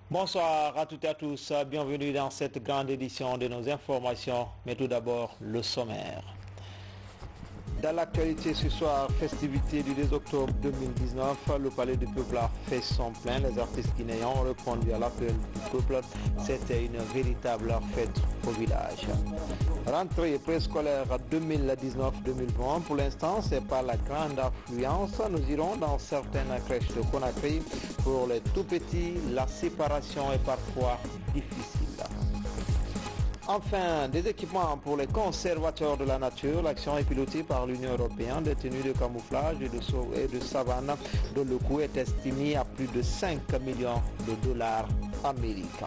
Bonsoir à toutes et à tous, bienvenue dans cette grande édition de nos informations, mais tout d'abord le sommaire. Dans l'actualité ce soir, festivité du 2 octobre 2019, le palais du peuple a fait son plein. Les artistes guinéens ont répondu à l'appel du peuple. C'était une véritable fête au village. Rentrée préscolaire 2019-2020, pour l'instant, c'est pas la grande affluence. Nous irons dans certaines crèches de Conakry. Pour les tout petits, la séparation est parfois difficile. Enfin, des équipements pour les conservateurs de la nature. L'action est pilotée par l'Union européenne. Des tenues de camouflage et de savane dont le coût est estimé à plus de 5 millions de dollars américains.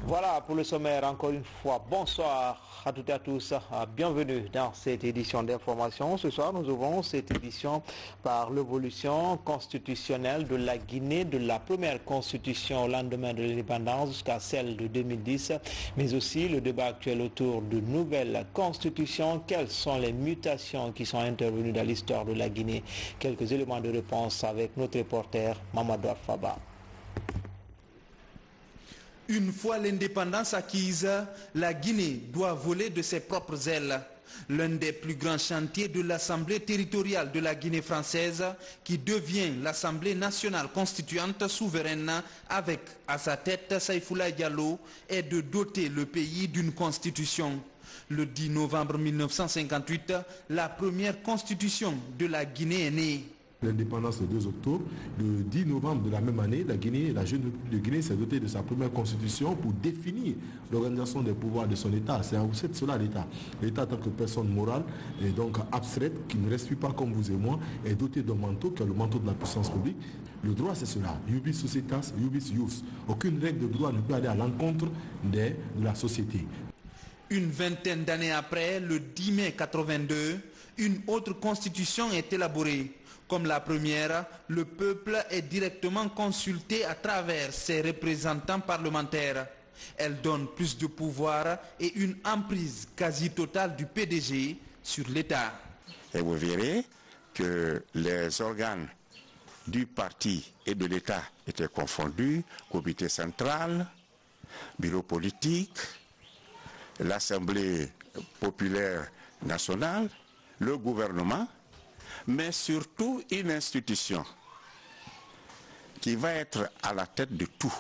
Voilà pour le sommaire. Encore une fois, bonsoir à toutes et à tous. Bienvenue dans cette édition d'information. Ce soir, nous ouvrons cette édition par l'évolution constitutionnelle de la Guinée, de la première constitution au lendemain de l'indépendance jusqu'à celle de 2010, mais aussi le débat actuel autour de nouvelles constitutions. Quelles sont les mutations qui sont intervenues dans l'histoire de la Guinée? Quelques éléments de réponse avec notre reporter Mamadou Faba. Une fois l'indépendance acquise, la Guinée doit voler de ses propres ailes. L'un des plus grands chantiers de l'Assemblée territoriale de la Guinée française, qui devient l'Assemblée nationale constituante souveraine avec à sa tête Saïfoula Diallo, est de doter le pays d'une constitution. Le 10 novembre 1958, la première constitution de la Guinée est née. L'indépendance le 2 octobre, le 10 novembre de la même année, la jeune République de Guinée s'est dotée de sa première constitution pour définir l'organisation des pouvoirs de son État. C'est cela l'État. L'État en tant que personne morale et donc abstraite, qui ne respire pas comme vous et moi, est doté d'un manteau qui est le manteau de la puissance publique. Le droit c'est cela. Iubis societas, iubis ius. Aucune règle de droit ne peut aller à l'encontre de la société. Une vingtaine d'années après, le 10 mai 82, une autre constitution est élaborée. Comme la première, le peuple est directement consulté à travers ses représentants parlementaires. Elle donne plus de pouvoir et une emprise quasi totale du PDG sur l'État. Et vous verrez que les organes du parti et de l'État étaient confondus, comité central, bureau politique, l'Assemblée populaire nationale, le gouvernement, mais surtout une institution qui va être à la tête de tout.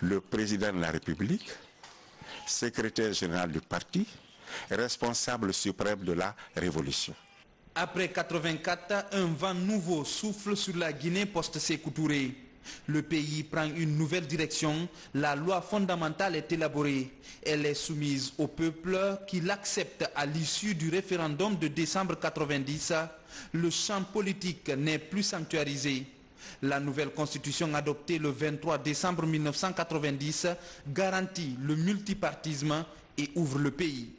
Le président de la République, secrétaire général du parti, responsable suprême de la révolution. Après 84, un vent nouveau souffle sur la Guinée post-Sékou Touré. Le pays prend une nouvelle direction, la loi fondamentale est élaborée. Elle est soumise au peuple qui l'accepte à l'issue du référendum de décembre 90. Le champ politique n'est plus sanctuarisé. La nouvelle constitution adoptée le 23 décembre 1990 garantit le multipartisme et ouvre le pays.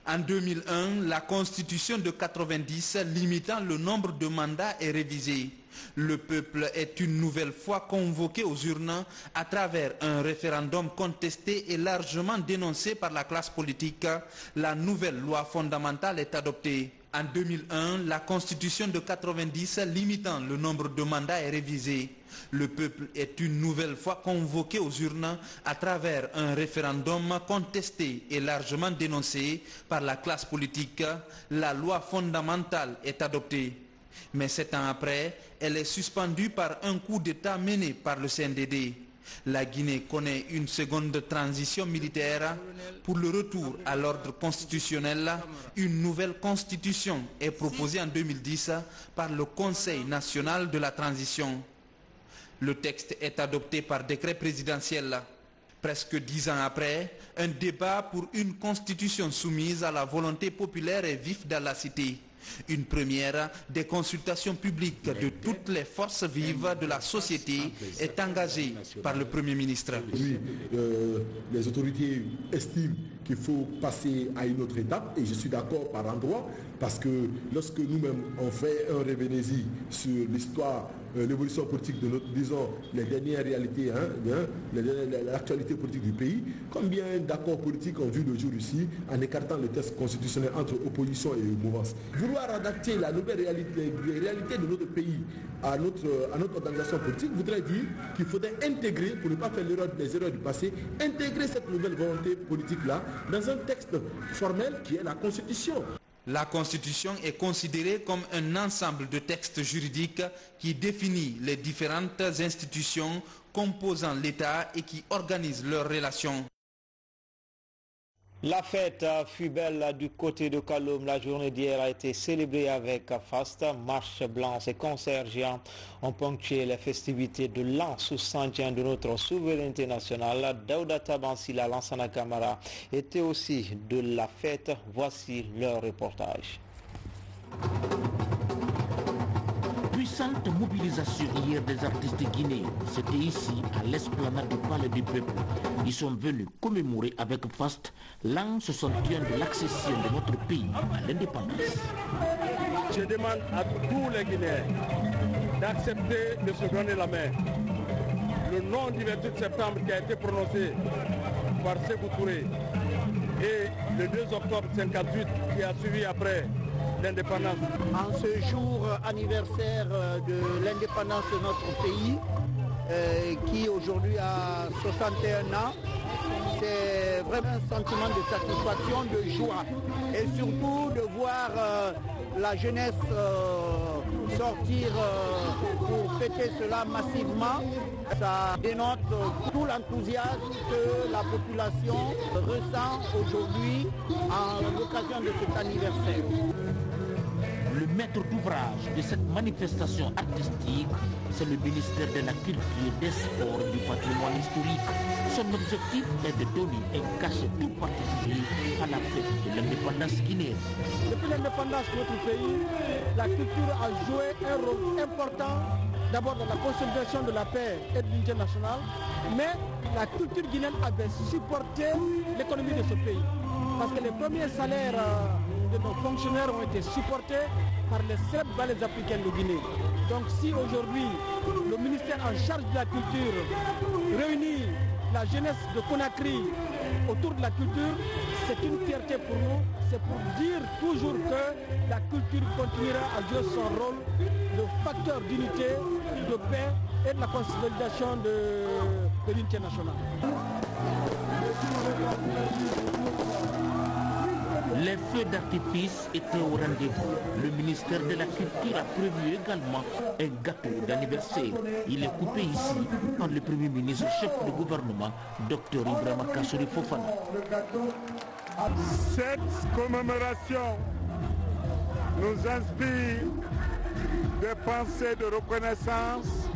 En 2001, la constitution de 90 limitant le nombre de mandats est révisée. Le peuple est une nouvelle fois convoqué aux urnes à travers un référendum contesté et largement dénoncé par la classe politique. La nouvelle loi fondamentale est adoptée. En 2001, la constitution de 90 limitant le nombre de mandats est révisée. Le peuple est une nouvelle fois convoqué aux urnes à travers un référendum contesté et largement dénoncé par la classe politique. La loi fondamentale est adoptée. Mais 7 ans après, elle est suspendue par un coup d'État mené par le CNDD. La Guinée connaît une seconde transition militaire pour le retour à l'ordre constitutionnel. Une nouvelle constitution est proposée en 2010 par le Conseil national de la transition. Le texte est adopté par décret présidentiel. Presque 10 ans après, un débat pour une constitution soumise à la volonté populaire est vif dans la cité. Une première, des consultations publiques de toutes les forces vives de la société est engagée par le Premier ministre. Oui, les autorités estiment qu'il faut passer à une autre étape et je suis d'accord par endroit parce que lorsque nous-mêmes on fait un révénési sur l'histoire l'évolution politique de notre, disons, les dernières réalités, l'actualité politique du pays. Combien d'accords politiques ont vu le jour ici en écartant le test constitutionnel entre opposition et mouvance. Vouloir adapter la nouvelle réalité de notre pays à notre organisation politique voudrait dire qu'il faudrait intégrer, pour ne pas faire les erreurs du passé, intégrer cette nouvelle volonté politique-là dans un texte formel qui est la Constitution. La Constitution est considérée comme un ensemble de textes juridiques qui définit les différentes institutions composant l'État et qui organisent leurs relations. La fête fut belle du côté de Kaloum. La journée d'hier a été célébrée avec faste, marche blanche et concert géant. On ponctué les festivités de l'an 60e de notre souveraineté nationale. Daouda Tabansila, Lansana Camara était aussi de la fête. Voici leur reportage. Puissante mobilisation hier des artistes guinéens. C'était ici, à l'esplanade du Palais du Peuple. Ils sont venus commémorer avec faste l'an 61 de l'accession de notre pays à l'indépendance. Je demande à tous les Guinéens d'accepter de se donner la main. Le nom du 28 septembre qui a été prononcé par Sékou Touré et le 2 octobre 58 qui a suivi après l'indépendance. En ce jour anniversaire de l'indépendance de notre pays, qui aujourd'hui a 61 ans, c'est vraiment un sentiment de satisfaction, de joie et surtout de voir la jeunesse sortir pour fêter cela massivement. Ça dénote tout l'enthousiasme que la population ressent aujourd'hui en l'occasion de cet anniversaire. Le maître d'ouvrage de cette manifestation artistique, c'est le ministère de la Culture, des Sports et du Patrimoine historique. Son objectif est de donner un cachet tout particulier à la fête de l'indépendance guinéenne. Depuis l'indépendance de notre pays, la culture a joué un rôle important, d'abord dans la consolidation de la paix et de l'unité nationale, mais la culture guinéenne avait supporté l'économie de ce pays. Parce que les premiers salaires de nos fonctionnaires ont été supportés par les célèbres valets africaines de Guinée. Donc si aujourd'hui le ministère en charge de la culture réunit la jeunesse de Conakry autour de la culture, c'est une fierté pour nous. C'est pour dire toujours que la culture continuera à jouer son rôle de facteur d'unité, de paix et de la consolidation de l'unité nationale. Les feux d'artifice étaient au rendez-vous. Le ministère de la Culture a prévu également un gâteau d'anniversaire. Il est coupé ici par le Premier ministre chef de gouvernement, Dr Ibrahima Kassory Fofana. Cette commémoration nous inspire des pensées de reconnaissance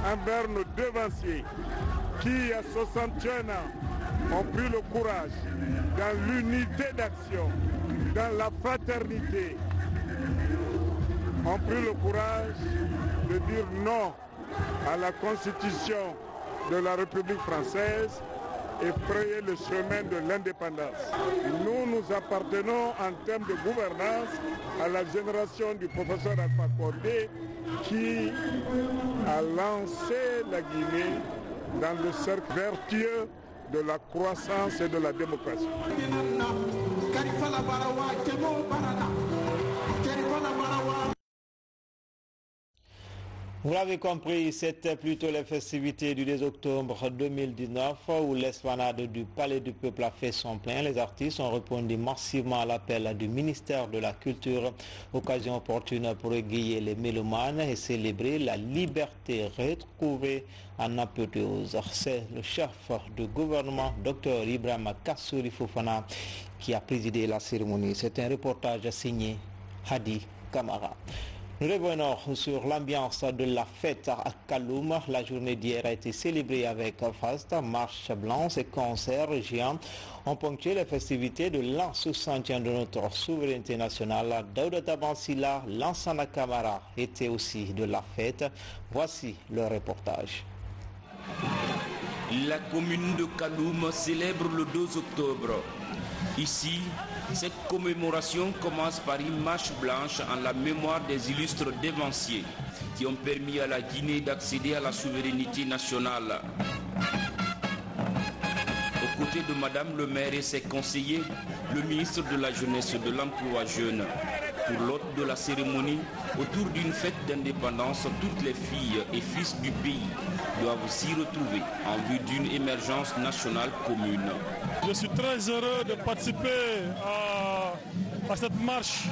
envers nos devanciers qui, à 61 ans, ont pris le courage dans l'unité d'action, dans la fraternité, ont pris le courage de dire non à la Constitution de la République française et frayer le chemin de l'indépendance. Nous appartenons en termes de gouvernance à la génération du professeur Alpha Condé qui a lancé la Guinée dans le cercle vertueux de la croissance et de la démocratie. Vous l'avez compris, c'était plutôt les festivités du 2 octobre 2019 où l'esplanade du Palais du Peuple a fait son plein. Les artistes ont répondu massivement à l'appel du ministère de la Culture. Occasion opportune pour égayer les mélomanes et célébrer la liberté retrouvée en apothéose. C'est le chef de gouvernement, Dr Ibrahima Kassory Fofana, qui a présidé la cérémonie. C'est un reportage signé Hadi Kamara. Nous revenons sur l'ambiance de la fête à Kaloum. La journée d'hier a été célébrée avec faste, marche blanche et concert géant. On ponctué les festivités de l'an 60e de notre souveraineté nationale. Daouda Tabansila, Lansana Camara était aussi de la fête. Voici le reportage. La commune de Kaloum célèbre le 2 octobre. Ici, Cette commémoration commence par une marche blanche en la mémoire des illustres dévanciers qui ont permis à la Guinée d'accéder à la souveraineté nationale. Aux côtés de Madame le maire et ses conseillers, le ministre de la Jeunesse et de l'Emploi jeune. Pour l'hôte de la cérémonie, autour d'une fête d'indépendance, toutes les filles et fils du pays doivent s'y retrouver en vue d'une émergence nationale commune. Je suis très heureux de participer à cette marche,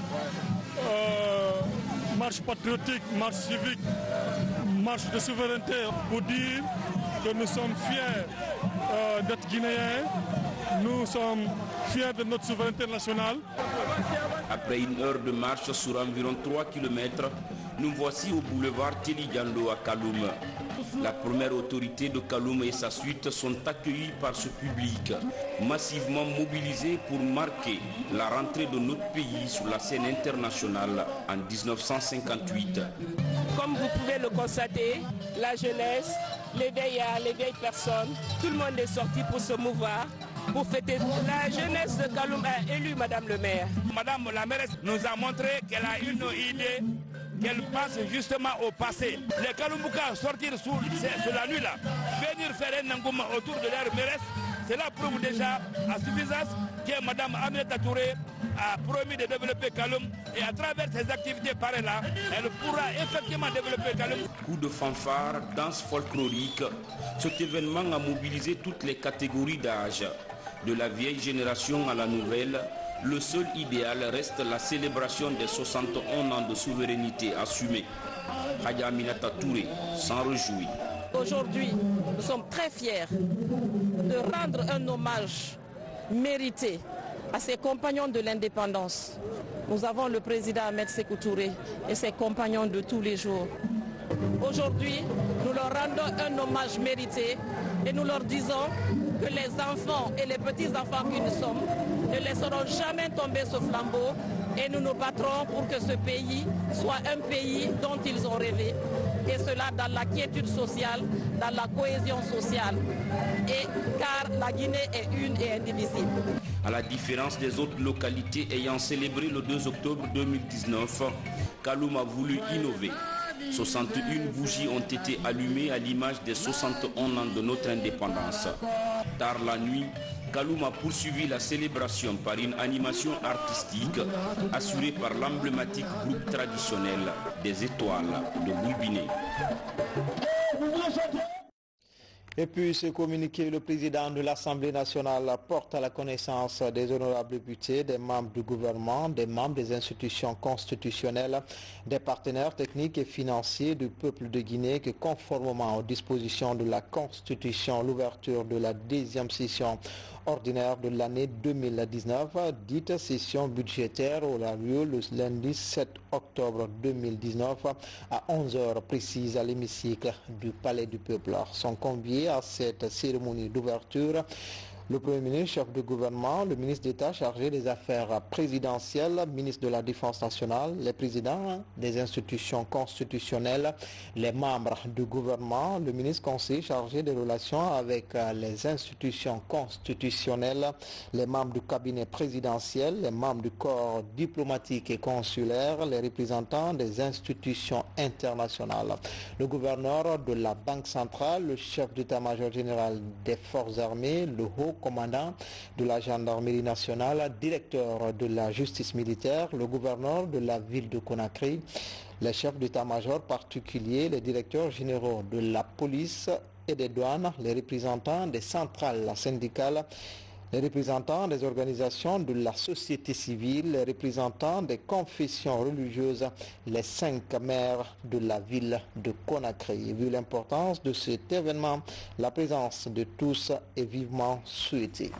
marche patriotique, marche civique, marche de souveraineté, pour dire que nous sommes fiers d'être Guinéens, nous sommes fiers de notre souveraineté nationale. Après une heure de marche sur environ 3 km, nous voici au boulevard Téligando à Kaloum. La première autorité de Kaloum et sa suite sont accueillis par ce public, massivement mobilisé pour marquer la rentrée de notre pays sur la scène internationale en 1958. Comme vous pouvez le constater, la jeunesse, les vieillards, les vieilles personnes, tout le monde est sorti pour se mouvoir, pour fêter. La jeunesse de Kaloum a élu Madame le maire. Madame la mairesse nous a montré qu'elle a une idée, qu'elle pense justement au passé. Les Kaloumoukas sortir sur la nuit là, venir faire un engouement autour de leur mairesse, cela prouve déjà à suffisance que Madame Aminata Touré a promis de développer Kaloum et à travers ses activités pareilles là, elle pourra effectivement développer Kaloum. Coup de fanfare, danse folklorique, cet événement a mobilisé toutes les catégories d'âge. De la vieille génération à la nouvelle, le seul idéal reste la célébration des 61 ans de souveraineté assumée. Hadja Aminata Touré s'en réjouit. Aujourd'hui, nous sommes très fiers de rendre un hommage mérité à ces compagnons de l'indépendance. Nous avons le président Ahmed Sékou Touré et ses compagnons de tous les jours. Aujourd'hui, nous leur rendons un hommage mérité et nous leur disons que les enfants et les petits-enfants que nous sommes ne laisseront jamais tomber ce flambeau et nous nous battrons pour que ce pays soit un pays dont ils ont rêvé. Et cela dans la quiétude sociale, dans la cohésion sociale. Car la Guinée est une et indivisible. À la différence des autres localités ayant célébré le 2 octobre 2019, Kaloum a voulu innover. 61 bougies ont été allumées à l'image des 61 ans de notre indépendance. Tard la nuit, Kaloum a poursuivi la célébration par une animation artistique assurée par l'emblématique groupe traditionnel des Étoiles de Boulbiné. Et puis ce communiqué, le président de l'Assemblée nationale porte à la connaissance des honorables députés, des membres du gouvernement, des membres des institutions constitutionnelles, des partenaires techniques et financiers du peuple de Guinée que conformément aux dispositions de la Constitution, l'ouverture de la 10e session ordinaire de l'année 2019, dite session budgétaire, aura lieu le lundi 7 octobre 2019 à 11h précises à l'hémicycle du Palais du Peuple. Sont conviés à cette cérémonie d'ouverture le Premier ministre, chef de gouvernement, le ministre d'État chargé des affaires présidentielles, ministre de la Défense nationale, les présidents des institutions constitutionnelles, les membres du gouvernement, le ministre conseiller chargé des relations avec les institutions constitutionnelles, les membres du cabinet présidentiel, les membres du corps diplomatique et consulaire, les représentants des institutions internationales, le gouverneur de la Banque centrale, le chef d'état-major général des forces armées, le haut commandant de la gendarmerie nationale, directeur de la justice militaire, le gouverneur de la ville de Conakry, les chefs d'état-major particuliers, les directeurs généraux de la police et des douanes, les représentants des centrales syndicales, les représentants des organisations de la société civile, les représentants des confessions religieuses, les 5 maires de la ville de Conakry. Vu l'importance de cet événement, la présence de tous est vivement souhaitée.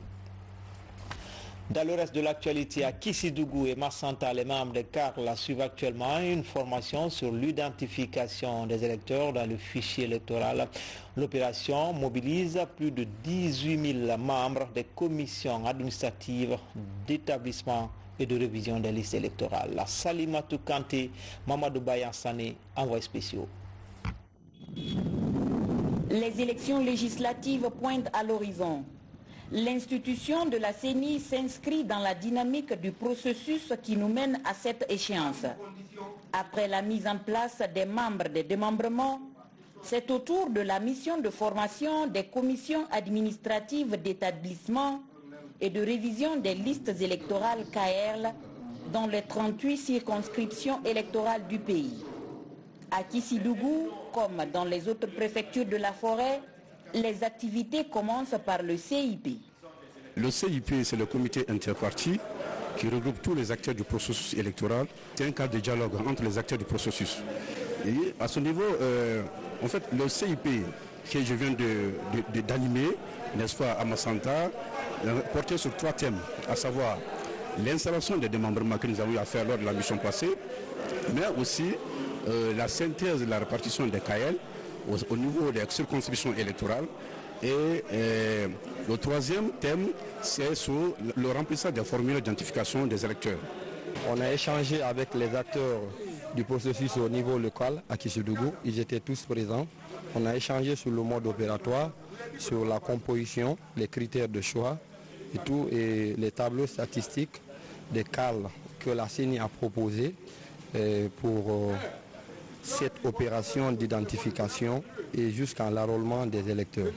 Dans le reste de l'actualité, à Kissidougou et Massanta, les membres de CARL suivent actuellement une formation sur l'identification des électeurs dans le fichier électoral. L'opération mobilise plus de 18 000 membres des commissions administratives d'établissement et de révision des listes électorales. Salimatou Kanté, Mamadou Bayansane, envoyés spéciaux. Les élections législatives pointent à l'horizon. L'institution de la CENI s'inscrit dans la dynamique du processus qui nous mène à cette échéance. Après la mise en place des membres des démembrements, c'est au tour de la mission de formation des commissions administratives d'établissement et de révision des listes électorales KRL dans les 38 circonscriptions électorales du pays. À Kissidougou, comme dans les autres préfectures de la forêt, les activités commencent par le CIP. Le CIP, c'est le comité interparti qui regroupe tous les acteurs du processus électoral. C'est un cadre de dialogue entre les acteurs du processus. Et à ce niveau, en fait, le CIP que je viens d'animer, n'est-ce pas, à Massanta, portait sur 3 thèmes, à savoir l'installation des démembrements que nous avons eu à faire lors de la mission passée, mais aussi la synthèse de la répartition des KL au niveau des circonscriptions électorales. Et le 3e thème, c'est sur le remplissage des formules d'identification des électeurs. On a échangé avec les acteurs du processus au niveau local à Kissidougou. Ils étaient tous présents. On a échangé sur le mode opératoire, sur la composition, les critères de choix et tout, et les tableaux statistiques des CAL que la CENI a proposé pour cette opération d'identification et jusqu'à l'enrôlement des électeurs.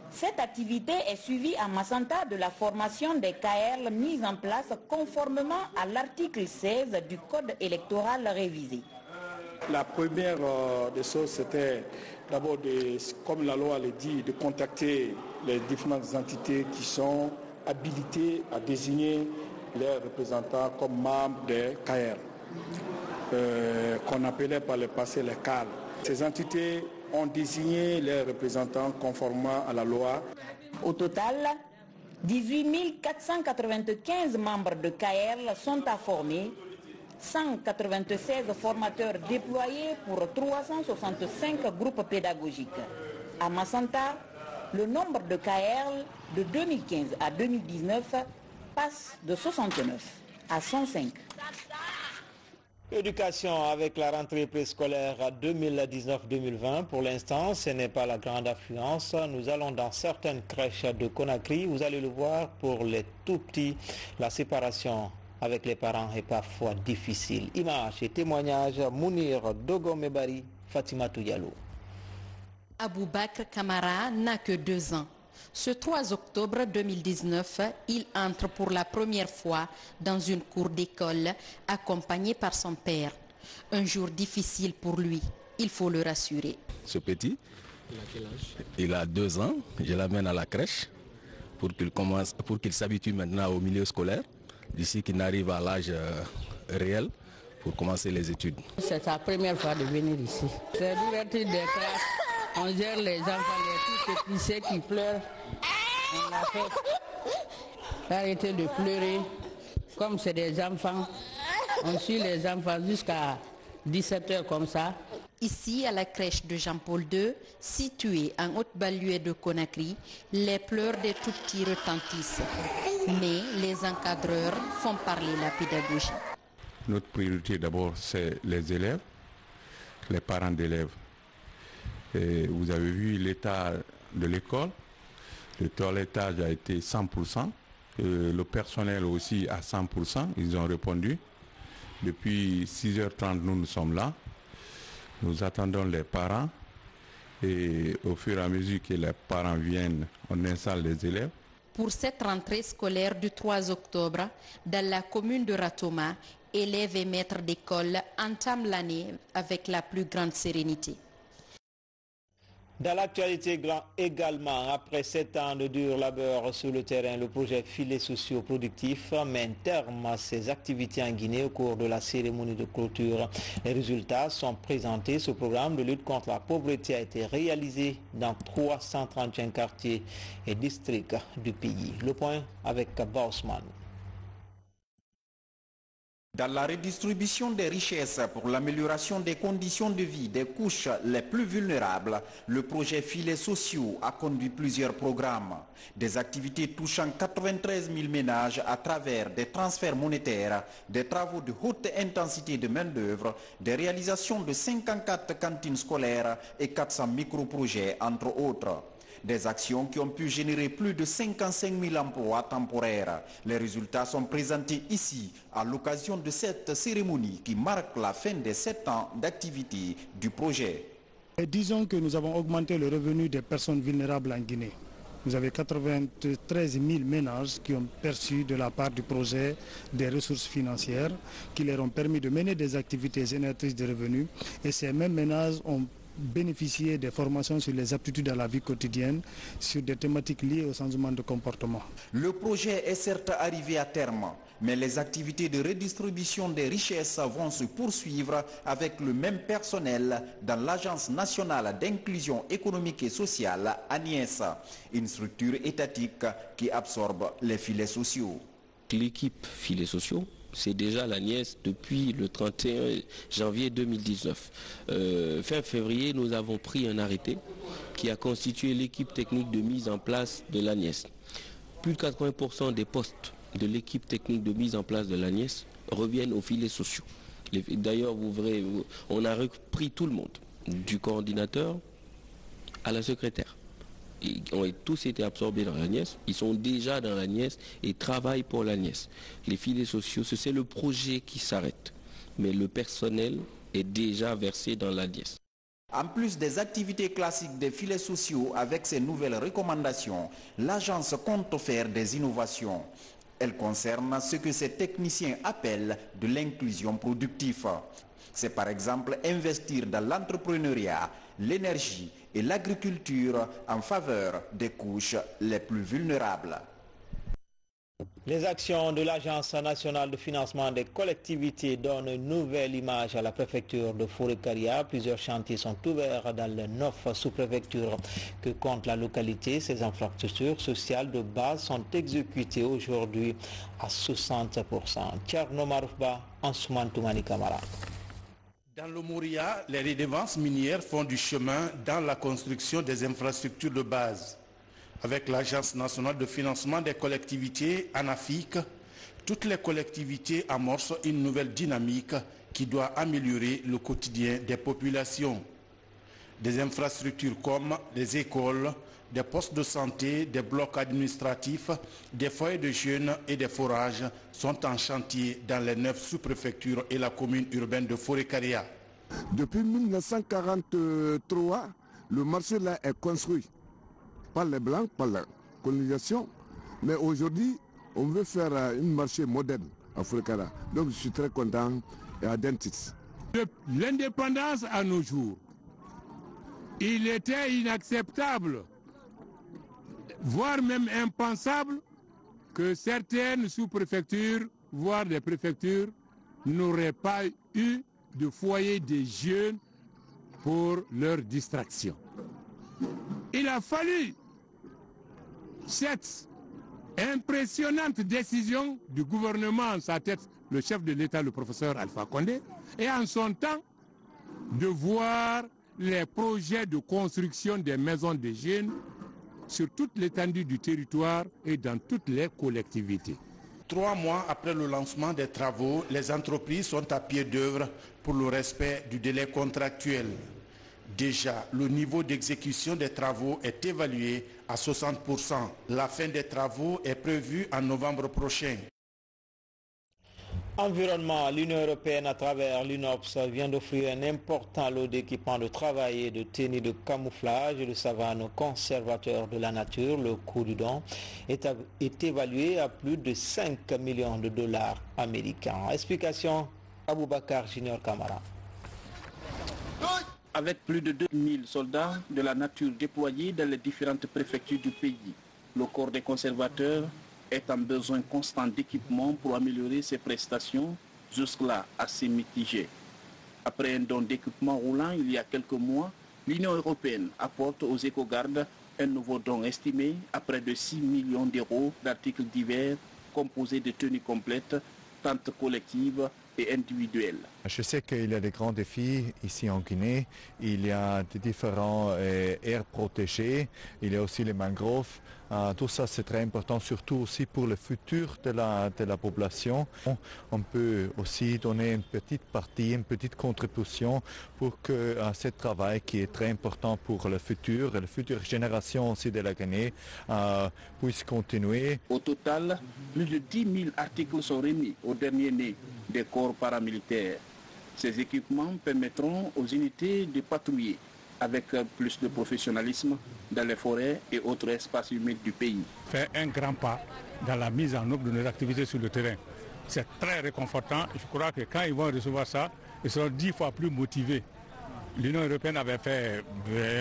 Cette activité est suivie à Massanta de la formation des KRL mise en place conformément à l'article 16 du Code électoral révisé. La première des choses, c'était d'abord, comme la loi le dit, de contacter les différentes entités qui sont habilitées à désigner les représentants comme membres des KR, qu'on appelait par le passé les CAL. Ces entités ont désigné les représentants conformément à la loi. Au total, 18 495 membres de KR sont à former, 196 formateurs déployés pour 365 groupes pédagogiques. À Massanta, le nombre de KR de 2015 à 2019 passe de 69 à 105. Éducation avec la rentrée préscolaire 2019-2020. Pour l'instant, ce n'est pas la grande affluence. Nous allons dans certaines crèches de Conakry. Vous allez le voir, pour les tout petits, la séparation avec les parents est parfois difficile. Images et témoignages, Mounir Dogomebari, Fatima Touyalou. Aboubakr Kamara n'a que 2 ans. Ce 3 octobre 2019, il entre pour la première fois dans une cour d'école accompagné par son père. Un jour difficile pour lui, il faut le rassurer. Ce petit, il a 2 ans, je l'amène à la crèche pour qu'il s'habitue maintenant au milieu scolaire, d'ici qu'il n'arrive à l'âge réel pour commencer les études. C'est sa première fois de venir ici. C'est l'ouverture des classes. On gère les enfants, les petits ceux qui pleurent. On a fait arrêter de pleurer. Comme c'est des enfants, on suit les enfants jusqu'à 17h comme ça. Ici, à la crèche de Jean-Paul II, située en haute banlieue de Conakry, les pleurs des tout-petits retentissent. Mais les encadreurs font parler la pédagogie. Notre priorité d'abord, c'est les élèves, les parents d'élèves. Et vous avez vu l'état de l'école. Le toilettage a été 100%. Le personnel aussi à 100%. Ils ont répondu. Depuis 6h30, nous sommes là. Nous attendons les parents. Et au fur et à mesure que les parents viennent, on installe les élèves. Pour cette rentrée scolaire du 3 octobre, dans la commune de Ratoma, élèves et maîtres d'école entament l'année avec la plus grande sérénité. Dans l'actualité également, après 7 ans de dur labeur sur le terrain, le projet Filets sociaux productifs met un terme à ses activités en Guinée au cours de la cérémonie de clôture. Les résultats sont présentés. Ce programme de lutte contre la pauvreté a été réalisé dans 331 quartiers et districts du pays. Le point avec Bausman. Dans la redistribution des richesses pour l'amélioration des conditions de vie des couches les plus vulnérables, le projet Filets sociaux a conduit plusieurs programmes. Des activités touchant 93 000 ménages à travers des transferts monétaires, des travaux de haute intensité de main-d'œuvre, des réalisations de 54 cantines scolaires et 400 micro-projets, entre autres. Des actions qui ont pu générer plus de 55 000 emplois temporaires. Les résultats sont présentés ici à l'occasion de cette cérémonie qui marque la fin des 7 ans d'activité du projet. Et disons que nous avons augmenté le revenu des personnes vulnérables en Guinée. Vous avez 93 000 ménages qui ont perçu de la part du projet des ressources financières qui leur ont permis de mener des activités génératrices de revenus. Et ces mêmes ménages ont bénéficié des formations sur les aptitudes à la vie quotidienne, sur des thématiques liées au changement de comportement. Le projet est certes arrivé à terme, mais les activités de redistribution des richesses vont se poursuivre avec le même personnel dans l'Agence nationale d'inclusion économique et sociale, ANIES, une structure étatique qui absorbe les filets sociaux. L'équipe filets sociaux, c'est déjà l'ANIES depuis le 31 janvier 2019. Fin février, nous avons pris un arrêté qui a constitué l'équipe technique de mise en place de l'ANIES. Plus de 80% des postes de l'équipe technique de mise en place de l'ANIES reviennent aux filets sociaux. D'ailleurs, vous verrez, on a repris tout le monde, du coordinateur à la secrétaire. Ils ont tous été absorbés dans l'ANIES, ils sont déjà dans l'ANIES et travaillent pour l'ANIES. Les filets sociaux, c'est le projet qui s'arrête, mais le personnel est déjà versé dans l'ANIES. En plus des activités classiques des filets sociaux avec ces nouvelles recommandations, l'agence compte faire des innovations. Elles concernent ce que ces techniciens appellent de l'inclusion productive. C'est par exemple investir dans l'entrepreneuriat, l'énergie et l'agriculture en faveur des couches les plus vulnérables. Les actions de l'Agence nationale de financement des collectivités donnent une nouvelle image à la préfecture de Forêt-Caria. Plusieurs chantiers sont ouverts dans les 9 sous-préfectures que compte la localité. Ces infrastructures sociales de base sont exécutées aujourd'hui à 60%. Tcherno Maroufba, Ansoumane Toumani Kamara. Dans le Mouria, les redevances minières font du chemin dans la construction des infrastructures de base. Avec l'Agence nationale de financement des collectivités, ANAFIC, toutes les collectivités amorcent une nouvelle dynamique qui doit améliorer le quotidien des populations. Des infrastructures comme des écoles, des postes de santé, des blocs administratifs, des foyers de jeunes et des forages sont en chantier dans les 9 sous-préfectures et la commune urbaine de Forêt-Caria. Depuis 1943, le marché là est construit par les Blancs, par la colonisation, mais aujourd'hui, on veut faire un marché moderne à Forêt-Caria. Donc je suis très content et identique. L'indépendance à nos jours, il était inacceptable, voire même impensable, que certaines sous-préfectures, voire des préfectures, n'auraient pas eu de foyer des jeunes pour leur distraction. Il a fallu cette impressionnante décision du gouvernement en sa tête, le chef de l'État, le professeur Alpha Condé, et en son temps de voir les projets de construction des maisons des jeunes sur toute l'étendue du territoire et dans toutes les collectivités. 3 mois après le lancement des travaux, les entreprises sont à pied d'œuvre pour le respect du délai contractuel. Déjà, le niveau d'exécution des travaux est évalué à 60%. La fin des travaux est prévue en novembre prochain. Environnement, l'Union européenne à travers l'UNOPS vient d'offrir un important lot d'équipements de travail et de tenues de camouflage et de savane aux conservateurs de la nature. Le coût du don est évalué à plus de 5 millions de dollars américains. Explication, Aboubakar Junior Kamara. Avec plus de 2000 soldats de la nature déployés dans les différentes préfectures du pays, le corps des conservateurs est en besoin constant d'équipement pour améliorer ses prestations, jusque-là assez mitigées. Après un don d'équipement roulant il y a quelques mois, l'Union européenne apporte aux écogardes un nouveau don estimé à près de 6 millions d'euros d'articles divers composés de tenues complètes, tant collectives et individuelles. Je sais qu'il y a des grands défis ici en Guinée. Il y a des différents aires protégées. Il y a aussi les mangroves. Tout ça, c'est très important, surtout aussi pour le futur de la population. On peut aussi donner une petite partie, une petite contribution pour que ce travail qui est très important pour le futur et la future génération aussi de la Guinée puisse continuer. Au total, plus de 10 000 articles sont remis au dernier né des corps paramilitaires. Ces équipements permettront aux unités de patrouiller avec plus de professionnalisme dans les forêts et autres espaces humides du pays. Faire un grand pas dans la mise en œuvre de nos activités sur le terrain. C'est très réconfortant. Je crois que quand ils vont recevoir ça, ils seront 10 fois plus motivés. L'Union européenne avait fait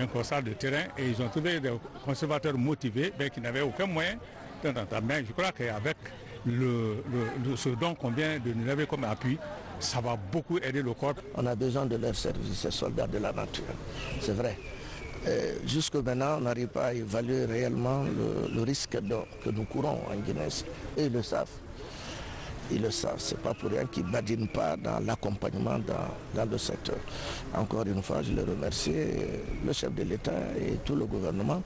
un constat de terrain et ils ont trouvé des conservateurs motivés mais qui n'avaient aucun moyen. Mais je crois qu'avec ce dont qu'on vient de nous lever comme appui, ça va beaucoup aider le corps. On a besoin de leur service, ces soldats de la nature. C'est vrai. Jusque maintenant, on n'arrive pas à évaluer réellement le risque que nous courons en Guinée. Et ils le savent. Ils le savent. Ce n'est pas pour rien qu'ils ne badinent pas dans l'accompagnement dans le secteur. Encore une fois, je les remercie. Le chef de l'État et tout le gouvernement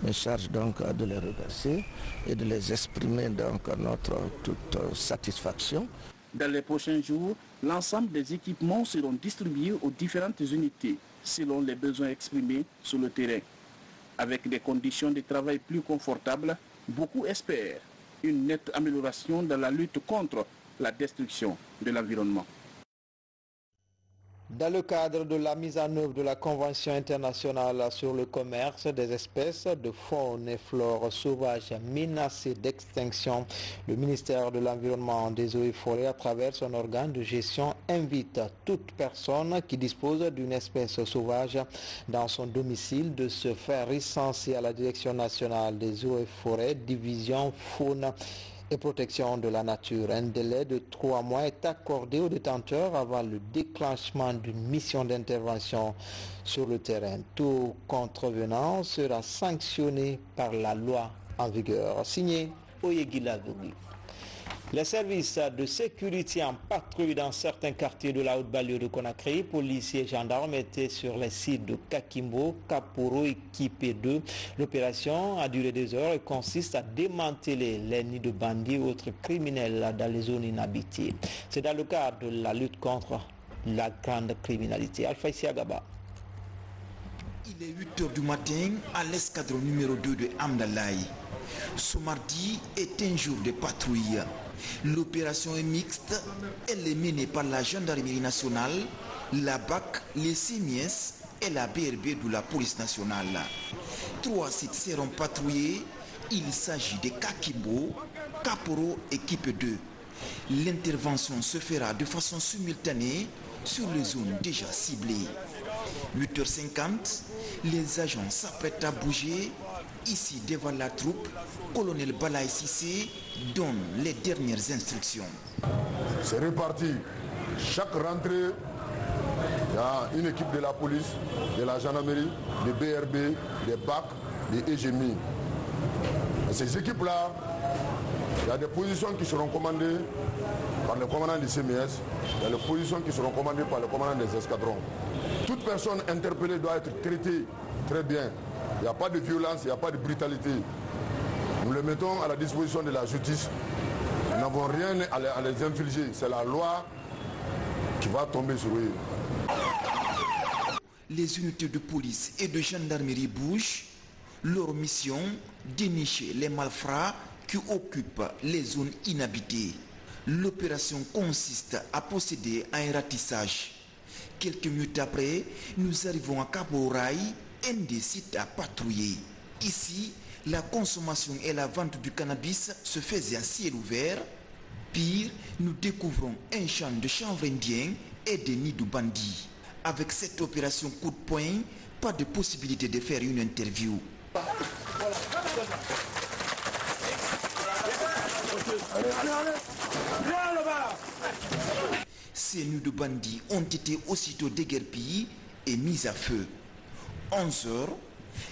me charge donc de les remercier et de les exprimer donc notre toute satisfaction. Dans les prochains jours, l'ensemble des équipements seront distribués aux différentes unités selon les besoins exprimés sur le terrain. Avec des conditions de travail plus confortables, beaucoup espèrent une nette amélioration dans la lutte contre la destruction de l'environnement. Dans le cadre de la mise en œuvre de la Convention internationale sur le commerce des espèces de faune et flore sauvages menacées d'extinction, le ministère de l'Environnement, des Eaux et Forêts, à travers son organe de gestion, invite toute personne qui dispose d'une espèce sauvage dans son domicile de se faire recenser à la Direction nationale des Eaux et Forêts, division faune et protection de la nature. Un délai de 3 mois est accordé aux détenteurs avant le déclenchement d'une mission d'intervention sur le terrain. Tout contrevenant sera sanctionné par la loi en vigueur. Signé Oyegila Dougui. Les services de sécurité en patrouille dans certains quartiers de la haute banlieue de Conakry, policiers et gendarmes étaient sur les sites de Kakimbo, Kaporo et Kipé 2. L'opération a duré 2 heures et consiste à démanteler les nids de bandits et autres criminels dans les zones inhabitées. C'est dans le cadre de la lutte contre la grande criminalité. Alpha Isiagaba. Il est 8 heures du matin à l'escadron numéro 2 de Amdalaï. Ce mardi est un jour de patrouille. L'opération est mixte. Elle est menée par la gendarmerie nationale, la BAC, les CMS et la BRB de la police nationale. 3 sites seront patrouillés. Il s'agit de Kakimbo, Kaporo et Kipé 2. L'intervention se fera de façon simultanée sur les zones déjà ciblées. 8h50, les agents s'apprêtent à bouger. Ici, devant la troupe, colonel Balaï Sissé donne les dernières instructions. C'est reparti. Chaque rentrée, il y a une équipe de la police, de la gendarmerie, de BRB, des BAC, des EGMI. Et ces équipes-là, il y a des positions qui seront commandées par le commandant du CMS, il y a des positions qui seront commandées par le commandant des escadrons. Toute personne interpellée doit être traitée très bien. Il n'y a pas de violence, il n'y a pas de brutalité. Nous les mettons à la disposition de la justice. Nous n'avons rien à les infliger. C'est la loi qui va tomber sur eux. Les unités de police et de gendarmerie bougent. Leur mission, dénicher les malfrats qui occupent les zones inhabitées. L'opération consiste à procéder à un ratissage. Quelques minutes après, nous arrivons à Kaboraï, un des sites à patrouiller. Ici, la consommation et la vente du cannabis se faisaient à ciel ouvert. Pire, nous découvrons un champ de chanvre indien et des nids de bandits. Avec cette opération coup de poing, pas de possibilité de faire une interview. Ces nids de bandits ont été aussitôt déguerpis et mis à feu. 11 heures,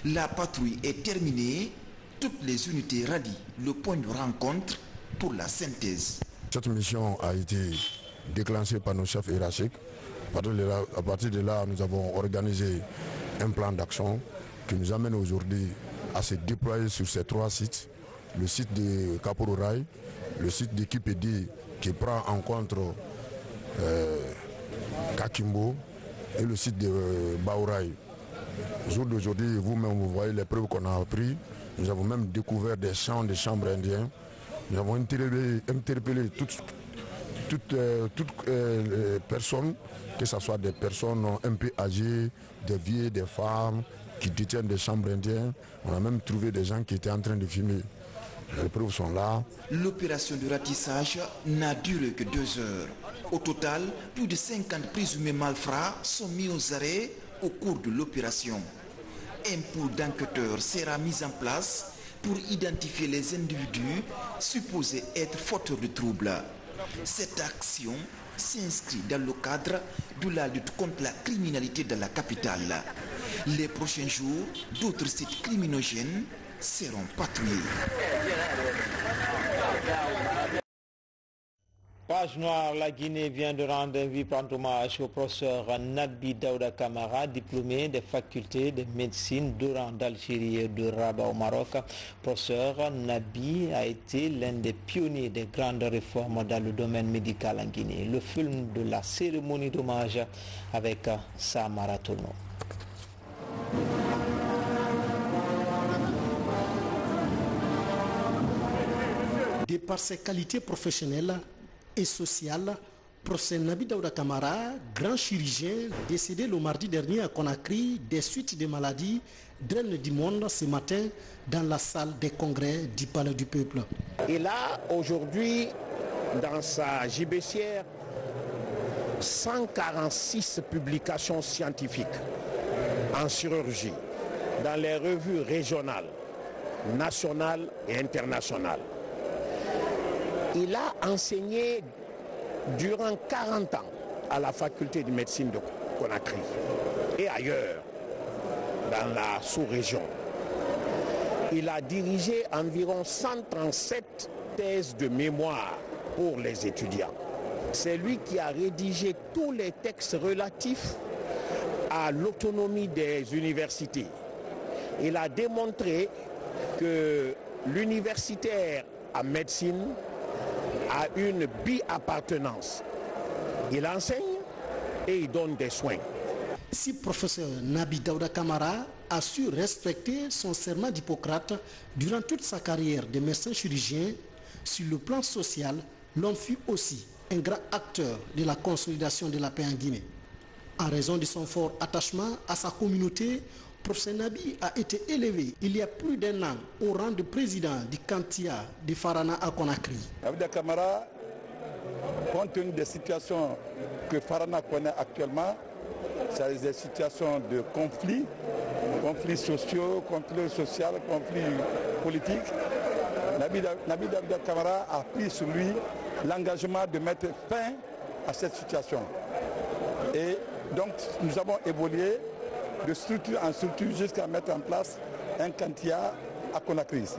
la patrouille est terminée. Toutes les unités rallient le point de rencontre pour la synthèse. Cette mission a été déclenchée par nos chefs hiérarchiques. À partir de là, nous avons organisé un plan d'action qui nous amène aujourd'hui à se déployer sur ces 3 sites. Le site de Kaporouraï, le site de Kipedi qui prend en compte Kakimbo et le site de Baouraï. Au jour d'aujourd'hui, vous-même, vous voyez les preuves qu'on a prises. Nous avons même découvert des champs de chambres indiens. Nous avons interpellé toutes les personnes, que ce soit des personnes un peu âgées, des vieilles, des femmes qui détiennent des chambres indiennes. On a même trouvé des gens qui étaient en train de fumer. Les preuves sont là. L'opération de ratissage n'a duré que 2 heures. Au total, plus de 50 présumés malfrats sont mis aux arrêts au cours de l'opération. Un pool d'enquêteurs sera mis en place pour identifier les individus supposés être fauteurs de troubles. Cette action s'inscrit dans le cadre de la lutte contre la criminalité dans la capitale. Les prochains jours, d'autres sites criminogènes seront patrouillés. Page noire, la Guinée vient de rendre un vibrant hommage au professeur Nabi Daouda Kamara, diplômé des facultés de médecine d'Oran d'Algérie et de Rabat au Maroc. Professeur Nabi a été l'un des pionniers des grandes réformes dans le domaine médical en Guinée. Le film de la cérémonie d'hommage avec Samara Tono. De par ses qualités professionnelles et sociales, professeur Nabi Daouda Kamara, grand chirurgien, décédé le mardi dernier à Conakry des suites des maladies, draine du monde ce matin dans la salle des congrès du Palais du Peuple. Il a aujourd'hui dans sa gibecière 146 publications scientifiques en chirurgie dans les revues régionales, nationales et internationales. Il a enseigné durant 40 ans à la faculté de médecine de Conakry et ailleurs dans la sous-région. Il a dirigé environ 137 thèses de mémoire pour les étudiants. C'est lui qui a rédigé tous les textes relatifs à l'autonomie des universités. Il a démontré que l'universitaire en médecine a une bi-appartenance. Il enseigne et il donne des soins. Si professeur Nabi Daouda Kamara a su respecter son serment d'Hippocrate durant toute sa carrière de médecin chirurgien, sur le plan social, l'homme fut aussi un grand acteur de la consolidation de la paix en Guinée. En raison de son fort attachement à sa communauté, professeur Nabi a été élevé il y a plus d'1 an au rang de président du Kantia de Farana à Conakry. Nabi Daouda Kamara, compte tenu des situations que Farana connaît actuellement, c'est des situations de conflits sociaux, conflits sociaux, conflits politiques. Nabi Daouda Kamara a pris sur lui l'engagement de mettre fin à cette situation. Et donc nous avons évolué de structure en structure jusqu'à mettre en place un Kantia à Conakry ici.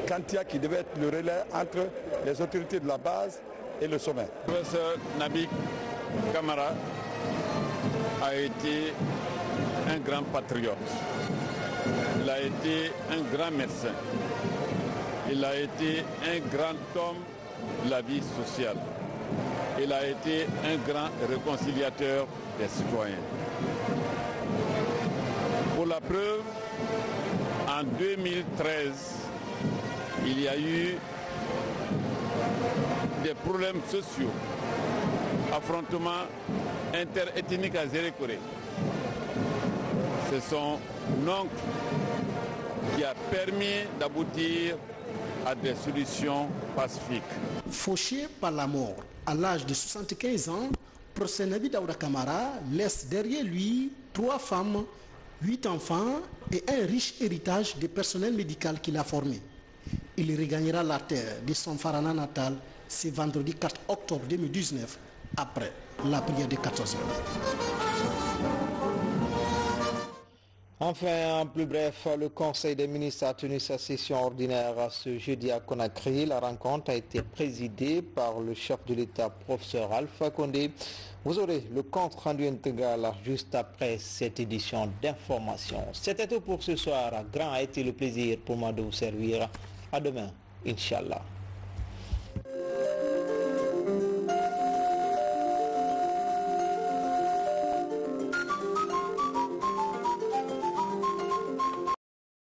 Kantia qui devait être le relais entre les autorités de la base et le sommet. Le professeur Nabi Kamara a été un grand patriote. Il a été un grand médecin. Il a été un grand homme de la vie sociale. Il a été un grand réconciliateur des citoyens. Pour la preuve, en 2013, il y a eu des problèmes sociaux, affrontements interethniques à Zérékoré. C'est son oncle qui a permis d'aboutir à des solutions pacifiques. Fauché par la mort à l'âge de 75 ans, professeur Nabi Daouda Kamara laisse derrière lui 3 femmes, 8 enfants et un riche héritage de personnel médical qu'il a formé. Il regagnera la terre de son Farana natal ce vendredi 4 octobre 2019 après la prière de 14 heures. Enfin, en plus bref, le Conseil des ministres a tenu sa session ordinaire ce jeudi à Conakry. La rencontre a été présidée par le chef de l'État, professeur Alpha Condé. Vous aurez le compte rendu intégral juste après cette édition d'information. C'était tout pour ce soir. Grand a été le plaisir pour moi de vous servir. À demain, Inch'Allah.